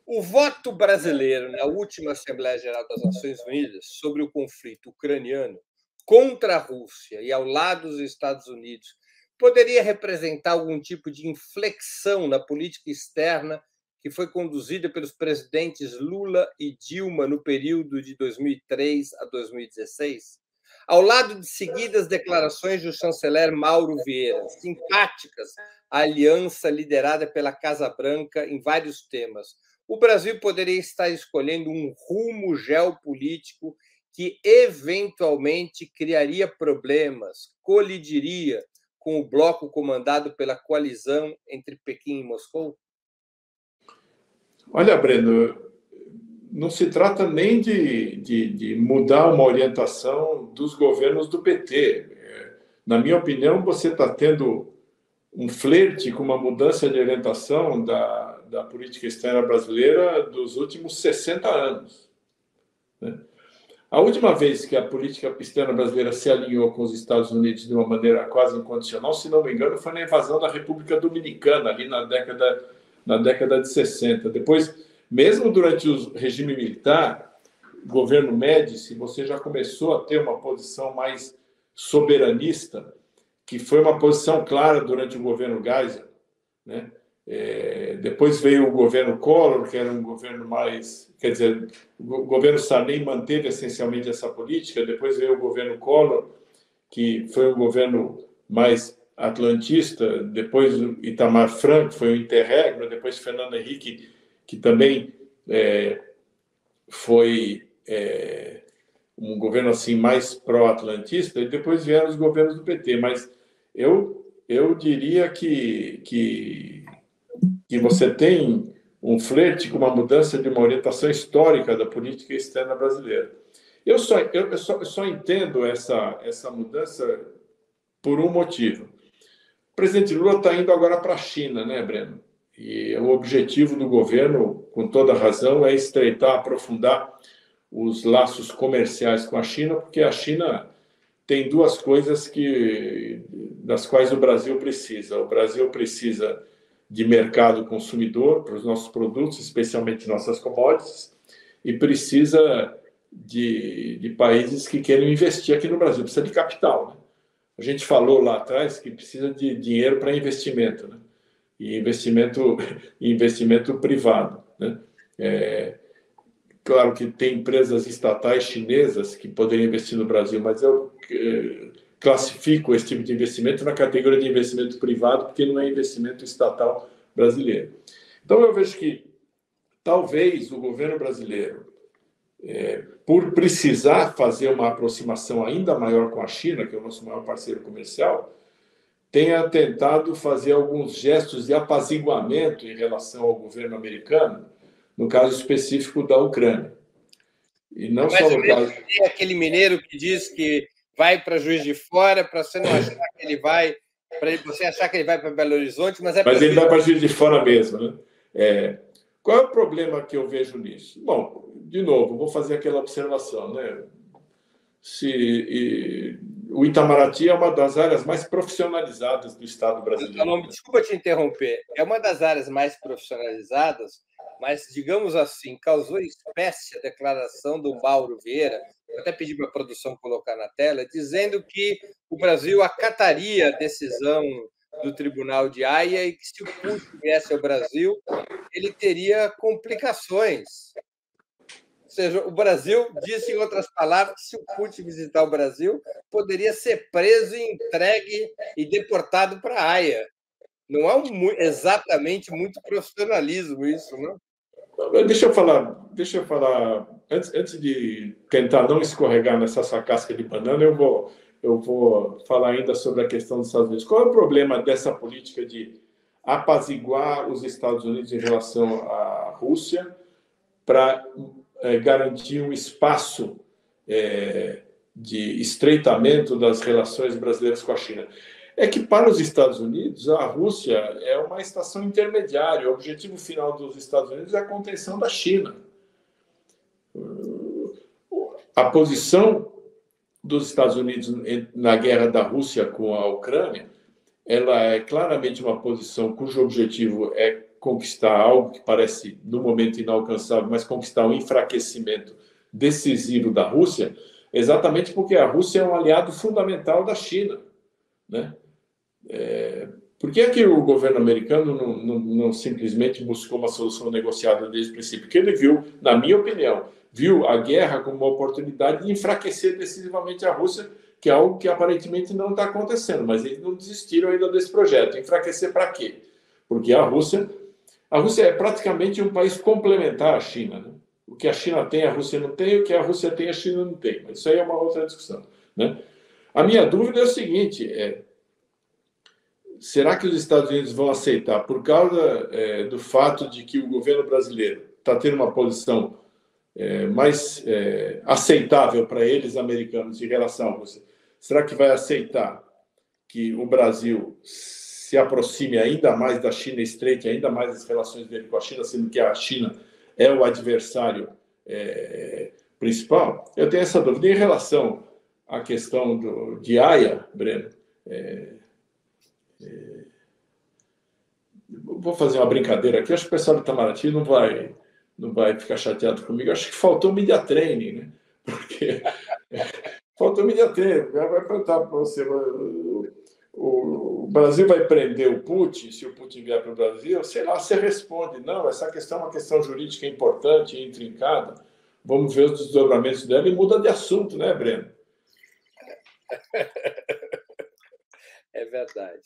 O voto brasileiro na última Assembleia Geral das Nações Unidas sobre o conflito ucraniano contra a Rússia e ao lado dos Estados Unidos poderia representar algum tipo de inflexão na política externa que foi conduzida pelos presidentes Lula e Dilma no período de 2003 a 2016? Ao lado de seguidas declarações do chanceler Mauro Vieira, simpáticas à aliança liderada pela Casa Branca em vários temas, o Brasil poderia estar escolhendo um rumo geopolítico que eventualmente criaria problemas, colidiria com o bloco comandado pela coalizão entre Pequim e Moscou? Olha, Breno, não se trata nem de mudar uma orientação dos governos do PT. Na minha opinião, você está tendo um flerte com uma mudança de orientação da política externa brasileira dos últimos 60 anos. Né? A última vez que a política externa brasileira se alinhou com os Estados Unidos de uma maneira quase incondicional, se não me engano, foi na invasão da República Dominicana, ali na década de 60. Depois, mesmo durante o regime militar, governo Médici, você já começou a ter uma posição mais soberanista, que foi uma posição clara durante o governo Geisel, né? Depois veio o governo Collor, que era um governo mais... Quer dizer, o governo Sarney manteve essencialmente essa política. Depois veio o governo Collor, que foi um governo mais atlantista. Depois o Itamar Franco foi o interregno. Depois Fernando Henrique, que também foi um governo assim mais pró-atlantista. E depois vieram os governos do PT. Mas eu diria que você tem um flerte com uma mudança de uma orientação histórica da política externa brasileira. Eu só entendo essa mudança por um motivo. O presidente Lula está indo agora para a China, né, Breno? E o objetivo do governo, com toda razão, é estreitar, aprofundar os laços comerciais com a China, porque a China tem duas coisas das quais o Brasil precisa. O Brasil precisa de mercado consumidor para os nossos produtos, especialmente nossas commodities, e precisa de países que queiram investir aqui no Brasil. Precisa de capital, né? A gente falou lá atrás que precisa de dinheiro para investimento, né? E investimento privado, né? Claro que tem empresas estatais chinesas que poderiam investir no Brasil, mas eu classifico esse tipo de investimento na categoria de investimento privado, porque não é investimento estatal brasileiro. Então, eu vejo que talvez o governo brasileiro, por precisar fazer uma aproximação ainda maior com a China, que é o nosso maior parceiro comercial, tenha tentado fazer alguns gestos de apaziguamento em relação ao governo americano, no caso específico da Ucrânia. E não só no caso... Tem aquele mineiro que diz que vai para Juiz de Fora para você não achar que ele vai, para você achar que ele vai para Belo Horizonte, mas ele vai para Juiz de Fora mesmo, né? Qual é o problema que eu vejo nisso? Bom, de novo, vou fazer aquela observação, né? O Itamaraty é uma das áreas mais profissionalizadas do Estado brasileiro. Desculpa te interromper, é uma das áreas mais profissionalizadas, mas, digamos assim, causou espécie a declaração do Mauro Vieira, eu até pedi para a produção colocar na tela, dizendo que o Brasil acataria a decisão do Tribunal de Haia e que, se o Putin viesse ao Brasil, ele teria complicações. Ou seja, o Brasil, disse em outras palavras, que se o Putin visitar o Brasil, poderia ser preso e entregue e deportado para a Haia. Não é exatamente muito profissionalismo isso, não? Deixa eu falar antes de tentar não escorregar nessa casca de banana, eu vou falar ainda sobre a questão dos Estados Unidos. Qual é o problema dessa política de apaziguar os Estados Unidos em relação à Rússia para garantir um espaço de estreitamento das relações brasileiras com a China? É que, para os Estados Unidos, a Rússia é uma estação intermediária. O objetivo final dos Estados Unidos é a contenção da China. A posição dos Estados Unidos na guerra da Rússia com a Ucrânia, ela é claramente uma posição cujo objetivo é conquistar algo que parece, no momento, inalcançável, mas conquistar um enfraquecimento decisivo da Rússia, exatamente porque a Rússia é um aliado fundamental da China, né? Por que é que o governo americano não simplesmente buscou uma solução negociada desde o princípio? Porque ele viu, na minha opinião, viu a guerra como uma oportunidade de enfraquecer decisivamente a Rússia, que é algo que aparentemente não está acontecendo, mas eles não desistiram ainda desse projeto. Enfraquecer para quê? Porque a Rússia é praticamente um país complementar à China, né? O que a China tem, a Rússia não tem, o que a Rússia tem, a China não tem. Mas isso aí é uma outra discussão, né? A minha dúvida é o seguinte: será que os Estados Unidos vão aceitar, por causa do fato de que o governo brasileiro está tendo uma posição mais aceitável para eles, americanos, em relação à Rússia? Será que vai aceitar que o Brasil se aproxime ainda mais da China, estreite ainda mais as relações dele com a China, sendo que a China é o adversário principal? Eu tenho essa dúvida. Em relação à questão de Haia, Breno, vou fazer uma brincadeira aqui, acho que o pessoal do Itamaraty não vai ficar chateado comigo. Acho que faltou media training, né? Porque faltou media training. Vai perguntar para você: o Brasil vai prender o Putin se o Putin vier para o Brasil? Sei lá, você responde: não, essa questão é uma questão jurídica importante e intrincada. Vamos ver os desdobramentos dela e muda de assunto, né, Breno? É verdade.